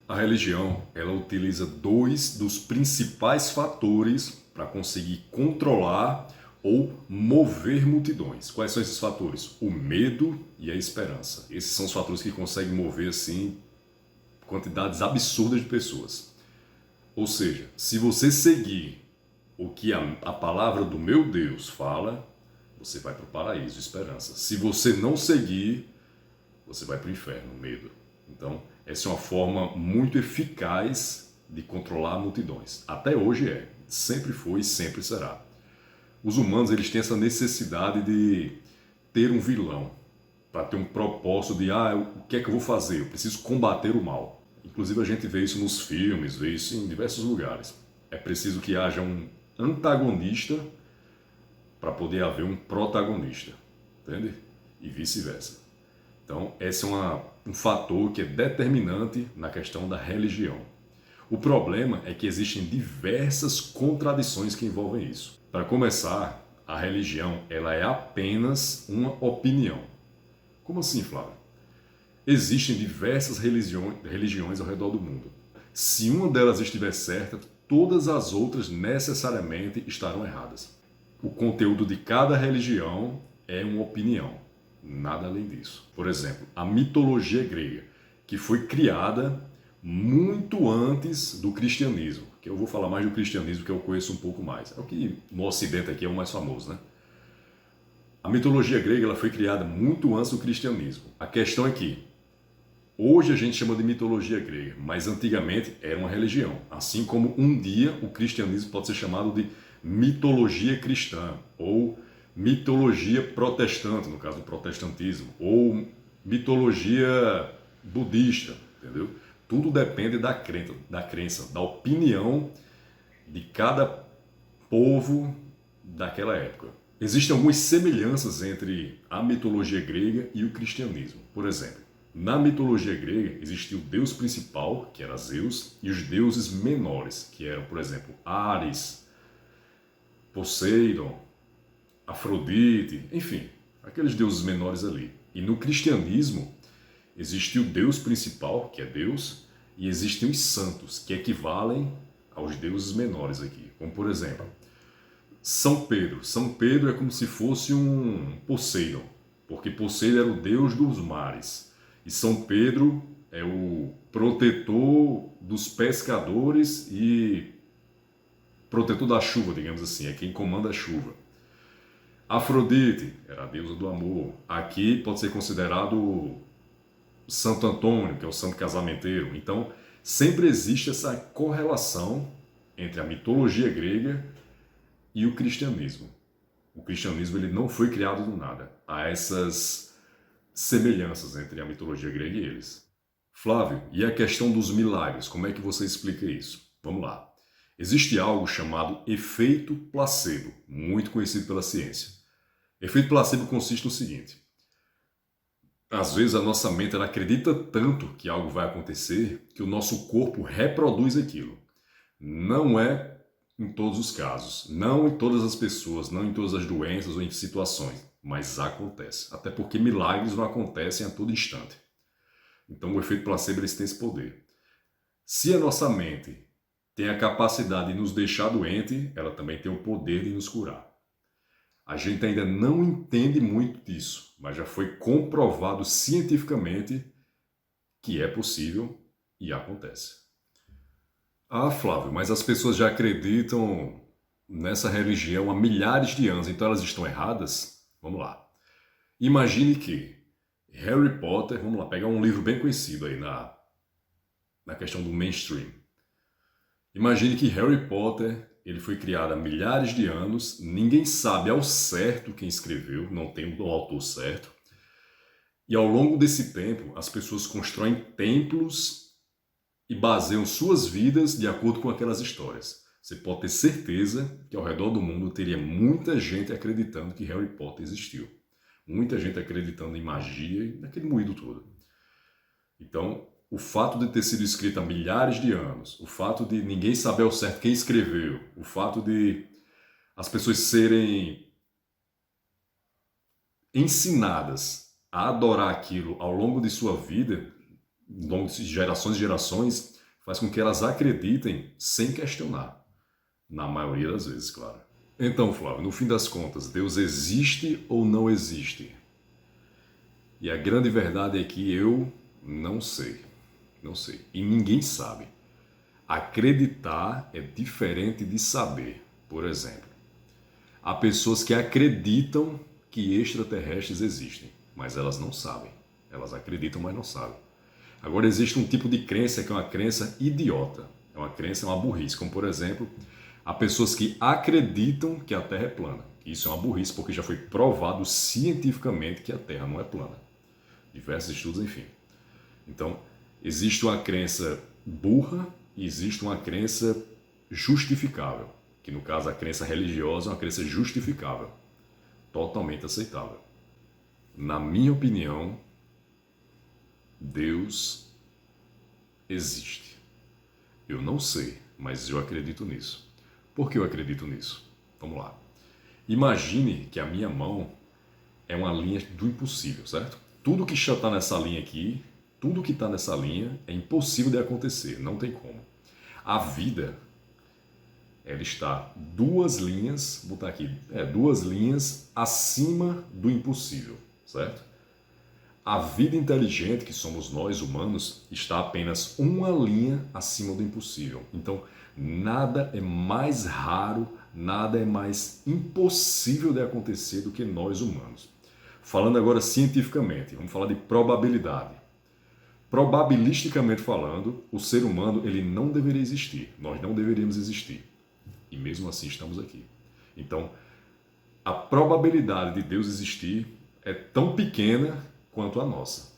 A religião, ela utiliza dois dos principais fatores para conseguir controlar ou mover multidões. Quais são esses fatores? O medo e a esperança. Esses são os fatores que conseguem mover assim quantidades absurdas de pessoas. Ou seja, se você seguir o que a palavra do meu Deus fala, você vai para o paraíso, esperança. Se você não seguir, você vai para o inferno, medo. Então, essa é uma forma muito eficaz de controlar multidões. Até hoje é, sempre foi e sempre será. Os humanos eles têm essa necessidade de ter um vilão, para ter um propósito de, o que é que eu vou fazer? Eu preciso combater o mal. Inclusive a gente vê isso nos filmes, vê isso em diversos lugares. É preciso que haja um antagonista para poder haver um protagonista, entende? E vice-versa. Então, esse é um fator que é determinante na questão da religião. O problema é que existem diversas contradições que envolvem isso. Para começar, a religião ela é apenas uma opinião. Como assim, Flávio? Existem diversas religiões ao redor do mundo. Se uma delas estiver certa, todas as outras necessariamente estarão erradas. O conteúdo de cada religião é uma opinião, nada além disso. Por exemplo, a mitologia grega, que foi criada muito antes do cristianismo, que eu vou falar mais do cristianismo que eu conheço um pouco mais. É o que no ocidente aqui é o mais famoso, né? A mitologia grega ela foi criada muito antes do cristianismo. A questão é que hoje a gente chama de mitologia grega, mas antigamente era uma religião. Assim como um dia o cristianismo pode ser chamado de mitologia cristã, ou mitologia protestante, no caso do protestantismo, ou mitologia budista, entendeu? Tudo depende da crença, da opinião de cada povo daquela época. Existem algumas semelhanças entre a mitologia grega e o cristianismo. Por exemplo, na mitologia grega existia o deus principal, que era Zeus, e os deuses menores, que eram, por exemplo, Ares, Poseidon, Afrodite, enfim, aqueles deuses menores ali. E no cristianismo existe o deus principal, que é Deus, e existem os santos, que equivalem aos deuses menores aqui. Como, por exemplo, São Pedro. São Pedro é como se fosse um Poseidon, porque Poseidon era o deus dos mares. E São Pedro é o protetor dos pescadores e protetor da chuva, digamos assim, é quem comanda a chuva. Afrodite era a deusa do amor. Aqui pode ser considerado Santo Antônio, que é o santo casamenteiro. Então, sempre existe essa correlação entre a mitologia grega e o cristianismo. O cristianismo ele não foi criado do nada. Há essas semelhanças entre a mitologia grega e eles. Flávio, e a questão dos milagres, como é que você explica isso? Vamos lá. Existe algo chamado efeito placebo, muito conhecido pela ciência. Efeito placebo consiste no seguinte: às vezes a nossa mente ela acredita tanto que algo vai acontecer que o nosso corpo reproduz aquilo. Não é em todos os casos, não em todas as pessoas, não em todas as doenças ou em situações, mas acontece. Até porque milagres não acontecem a todo instante. Então o efeito placebo ele tem esse poder. Se a nossa mente tem a capacidade de nos deixar doente, ela também tem o poder de nos curar. A gente ainda não entende muito disso, mas já foi comprovado cientificamente que é possível e acontece. Ah, Flávio, mas as pessoas já acreditam nessa religião há milhares de anos, então elas estão erradas? Vamos lá. Imagine que Harry Potter, vamos lá, pegar um livro bem conhecido aí na questão do mainstream. Imagine que Harry Potter ele foi criado há milhares de anos, ninguém sabe ao certo quem escreveu, não tem o autor certo. E ao longo desse tempo, as pessoas constroem templos e baseiam suas vidas de acordo com aquelas histórias. Você pode ter certeza que ao redor do mundo teria muita gente acreditando que Harry Potter existiu. Muita gente acreditando em magia e naquele moído todo. Então, o fato de ter sido escrito há milhares de anos, o fato de ninguém saber ao certo quem escreveu, o fato de as pessoas serem ensinadas a adorar aquilo ao longo de sua vida, ao longo de gerações e gerações, faz com que elas acreditem sem questionar. Na maioria das vezes, claro. Então, Flávio, no fim das contas, Deus existe ou não existe? E a grande verdade é que eu não sei. Não sei. E ninguém sabe. Acreditar é diferente de saber. Por exemplo, há pessoas que acreditam que extraterrestres existem, mas elas não sabem. Elas acreditam, mas não sabem. Agora, existe um tipo de crença que é uma crença idiota. É uma crença, é uma burrice. Como, por exemplo, há pessoas que acreditam que a Terra é plana. Isso é uma burrice porque já foi provado cientificamente que a Terra não é plana. Diversos estudos, enfim. Então, existe uma crença burra e existe uma crença justificável. Que no caso a crença religiosa é uma crença justificável. Totalmente aceitável. Na minha opinião, Deus existe. Eu não sei, mas eu acredito nisso. Por que eu acredito nisso? Vamos lá. Imagine que a minha mão é uma linha do impossível, certo? Tudo que está nessa linha aqui, tudo que está nessa linha é impossível de acontecer, não tem como. A vida, ela está duas linhas, vou botar aqui, duas linhas acima do impossível, certo? A vida inteligente, que somos nós humanos, está apenas uma linha acima do impossível. Então, nada é mais raro, nada é mais impossível de acontecer do que nós humanos. Falando agora cientificamente, vamos falar de probabilidade. Probabilisticamente falando, o ser humano ele não deveria existir. Nós não deveríamos existir. E mesmo assim estamos aqui. Então, a probabilidade de Deus existir é tão pequena quanto a nossa.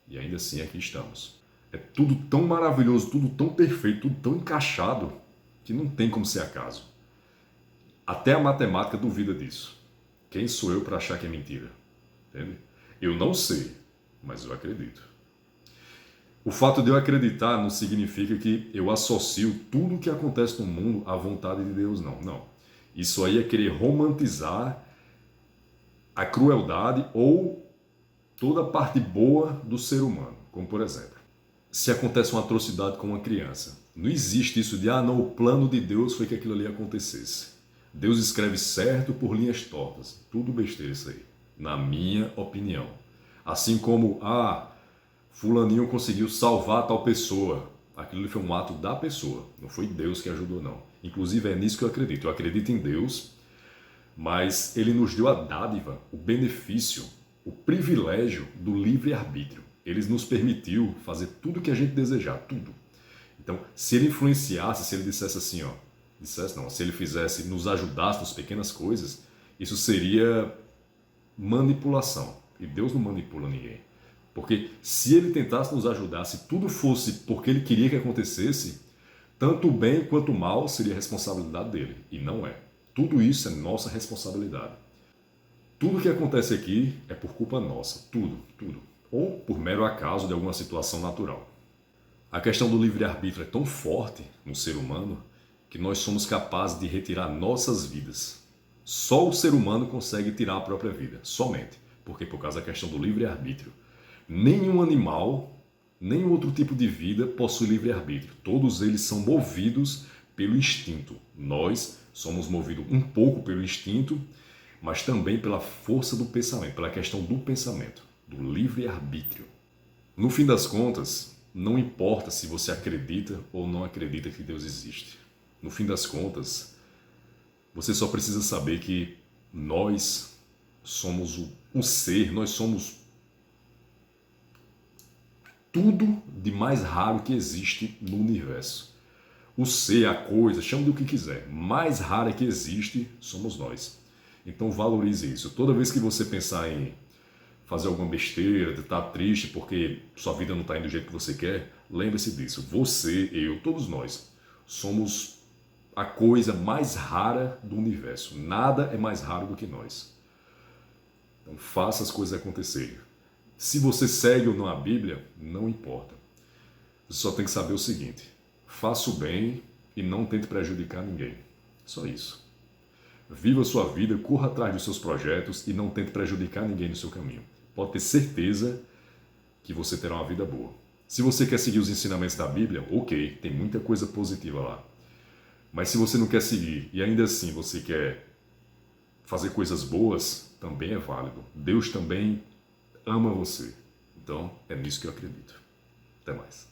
E ainda assim aqui estamos. É tudo tão maravilhoso, tudo tão perfeito, tudo tão encaixado, que não tem como ser acaso. Até a matemática duvida disso. Quem sou eu para achar que é mentira? Entende? Eu não sei, mas eu acredito. O fato de eu acreditar não significa que eu associo tudo o que acontece no mundo à vontade de Deus, não. Não. Isso aí é querer romantizar a crueldade ou toda a parte boa do ser humano. Como, por exemplo, se acontece uma atrocidade com uma criança, não existe isso de, não, o plano de Deus foi que aquilo ali acontecesse. Deus escreve certo por linhas tortas. Tudo besteira isso aí, na minha opinião. Assim como, fulaninho conseguiu salvar tal pessoa. Aquilo foi um ato da pessoa, não foi Deus que ajudou, não. Inclusive é nisso que eu acredito. Eu acredito em Deus, mas Ele nos deu a dádiva, o benefício, o privilégio do livre-arbítrio. Ele nos permitiu fazer tudo o que a gente desejar, tudo. Então, se Ele influenciasse, se Ele dissesse assim, se Ele fizesse, nos ajudasse nas pequenas coisas, isso seria manipulação. E Deus não manipula ninguém. Porque se Ele tentasse nos ajudar, se tudo fosse porque Ele queria que acontecesse, tanto o bem quanto o mal seria responsabilidade dele. E não é. Tudo isso é nossa responsabilidade. Tudo que acontece aqui é por culpa nossa. Tudo, tudo. Ou por mero acaso de alguma situação natural. A questão do livre-arbítrio é tão forte no ser humano que nós somos capazes de retirar nossas vidas. Só o ser humano consegue tirar a própria vida. Somente. Porque por causa da questão do livre-arbítrio. Nenhum animal, nenhum outro tipo de vida possui livre-arbítrio. Todos eles são movidos pelo instinto. Nós somos movidos um pouco pelo instinto, mas também pela força do pensamento, pela questão do pensamento, do livre-arbítrio. No fim das contas, não importa se você acredita ou não acredita que Deus existe. No fim das contas, você só precisa saber que nós somos o ser, nós somos tudo de mais raro que existe no universo. O ser, a coisa, chame do que quiser, mais rara que existe somos nós. Então valorize isso. Toda vez que você pensar em fazer alguma besteira, de estar triste porque sua vida não está indo do jeito que você quer, lembre-se disso. Você, eu, todos nós somos a coisa mais rara do universo. Nada é mais raro do que nós. Então faça as coisas acontecerem. Se você segue ou não a Bíblia, não importa. Você só tem que saber o seguinte: faça o bem e não tente prejudicar ninguém. Só isso. Viva a sua vida, corra atrás dos seus projetos e não tente prejudicar ninguém no seu caminho. Pode ter certeza que você terá uma vida boa. Se você quer seguir os ensinamentos da Bíblia, ok, tem muita coisa positiva lá. Mas se você não quer seguir e ainda assim você quer fazer coisas boas, também é válido. Deus também ama você. Então, é nisso que eu acredito. Até mais.